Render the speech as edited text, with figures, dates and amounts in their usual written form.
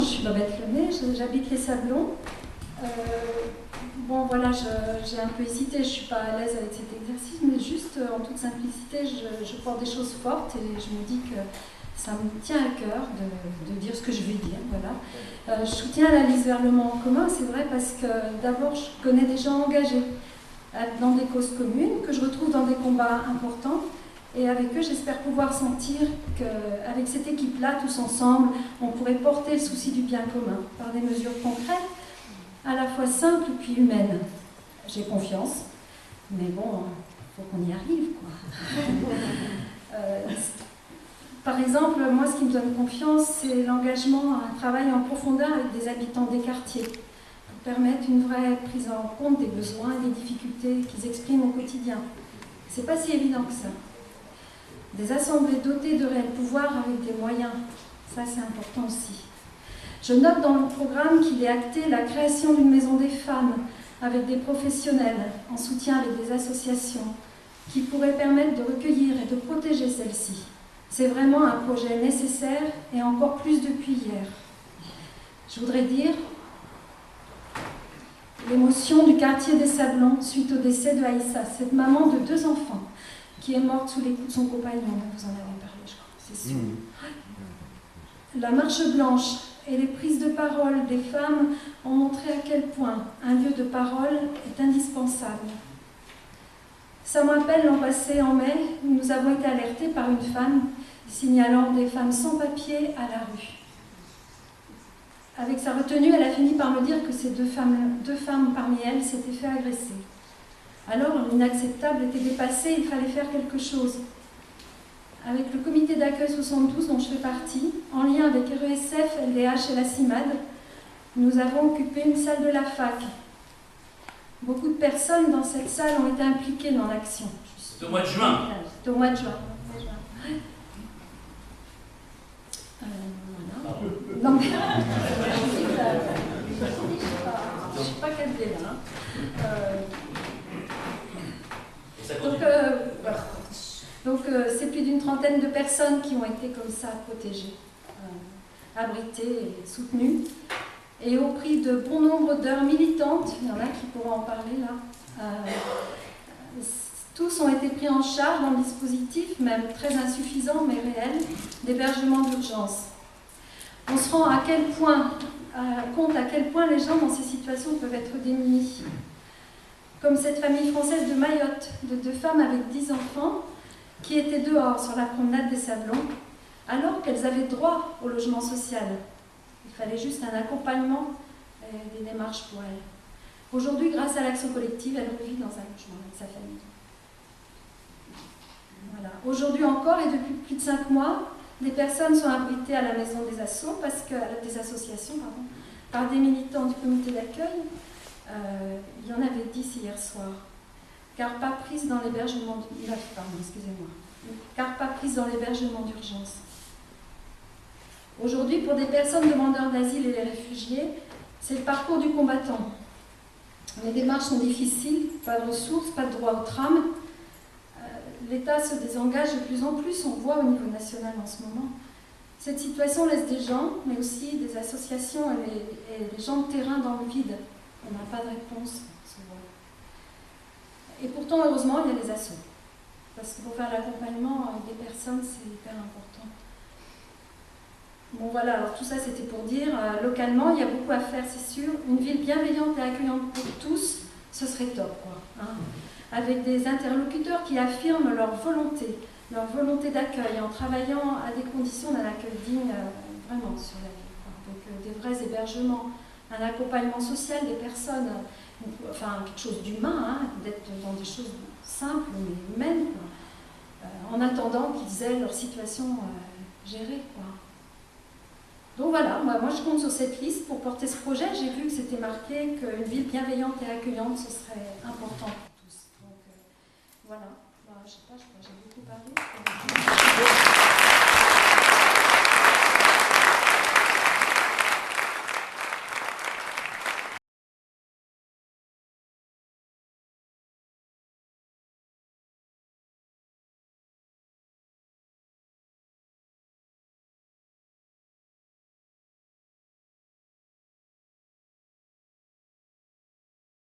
je suis Babette Lemay, j'habite les Sablons. Bon voilà, j'ai un peu hésité, je ne suis pas à l'aise avec cet exercice, mais juste en toute simplicité, je porte des choses fortes et je me dis que ça me tient à cœur de dire ce que je vais dire. Voilà. Je soutiens la liste vers le Mans en commun, c'est vrai, parce que d'abord je connais des gens engagés dans des causes communes, que je retrouve dans des combats importants. Et avec eux, j'espère pouvoir sentir qu'avec cette équipe-là, tous ensemble, on pourrait porter le souci du bien commun par des mesures concrètes, à la fois simples puis humaines. J'ai confiance, mais bon, il faut qu'on y arrive, quoi. Par exemple, moi, ce qui me donne confiance, c'est l'engagement à un travail en profondeur avec des habitants des quartiers, pour permettre une vraie prise en compte des besoins et des difficultés qu'ils expriment au quotidien. C'est pas si évident que ça. Des assemblées dotées de réels pouvoirs avec des moyens, ça c'est important aussi. Je note dans le programme qu'il est acté la création d'une maison des femmes avec des professionnels en soutien avec des associations qui pourraient permettre de recueillir et de protéger celles-ci. C'est vraiment un projet nécessaire et encore plus depuis hier. Je voudrais dire l'émotion du quartier des Sablons suite au décès de Aïssa, cette maman de 2 enfants qui est morte sous les coups de son compagnon. Vous en avez parlé, je crois, c'est sûr. La marche blanche et les prises de parole des femmes ont montré à quel point un lieu de parole est indispensable. Ça me rappelle l'an passé, en mai, où nous avons été alertés par une femme signalant des femmes sans papier à la rue. Avec sa retenue, elle a fini par me dire que ces deux femmes parmi elles s'étaient fait agresser. Alors, l'inacceptable était dépassé, il fallait faire quelque chose. Avec le comité d'accueil 72 dont je fais partie, en lien avec RESF, LDH et la CIMAD, nous avons occupé une salle de la fac. Beaucoup de personnes dans cette salle ont été impliquées dans l'action. C'est au mois de juin. C'est au mois de juin. Voilà. Non, mais... je ne sais pas quel délai. Donc, c'est plus d'une trentaine de personnes qui ont été comme ça protégées, abritées et soutenues. Et au prix de bon nombre d'heures militantes, il y en a qui pourront en parler là, tous ont été pris en charge dans le dispositif, même très insuffisant mais réel, d'hébergement d'urgence. On se rend compte à quel point les gens dans ces situations peuvent être démunis. Comme cette famille française de Mayotte, de 2 femmes avec 10 enfants, qui étaient dehors sur la promenade des Sablons, alors qu'elles avaient droit au logement social. Il fallait juste un accompagnement et des démarches pour elles. Aujourd'hui, grâce à l'action collective, elle revit dans un logement avec sa famille. Voilà. Aujourd'hui encore, et depuis plus de 5 mois, des personnes sont abritées à la maison des associations, par des militants du comité d'accueil. Il y en avait 10 hier soir. Car pas prise dans l'hébergement d'urgence. Aujourd'hui, pour des personnes demandeurs d'asile et les réfugiés, c'est le parcours du combattant. Les démarches sont difficiles, pas de ressources, pas de droit au tram. L'État se désengage de plus en plus, on voit au niveau national en ce moment. Cette situation laisse des gens, mais aussi des associations et des gens de terrain dans le vide. On n'a pas de réponse. Et pourtant, heureusement, il y a les assos. Parce que pour faire l'accompagnement avec des personnes, c'est hyper important. Bon voilà, alors tout ça c'était pour dire, localement, il y a beaucoup à faire, c'est sûr. Une ville bienveillante et accueillante pour tous, ce serait top, quoi. Hein, avec des interlocuteurs qui affirment leur volonté d'accueil, en travaillant à des conditions d'un accueil digne, vraiment sur la ville, quoi. Donc des vrais hébergements, un accompagnement social des personnes, enfin quelque chose d'humain, hein, d'être dans des choses simples mais humaines, quoi. En attendant qu'ils aient leur situation gérée, quoi. Donc voilà, moi je compte sur cette liste pour porter ce projet. J'ai vu que c'était marqué qu'une ville bienveillante et accueillante, ce serait important pour tous. Donc voilà, je sais pas, je crois que j'ai beaucoup parlé.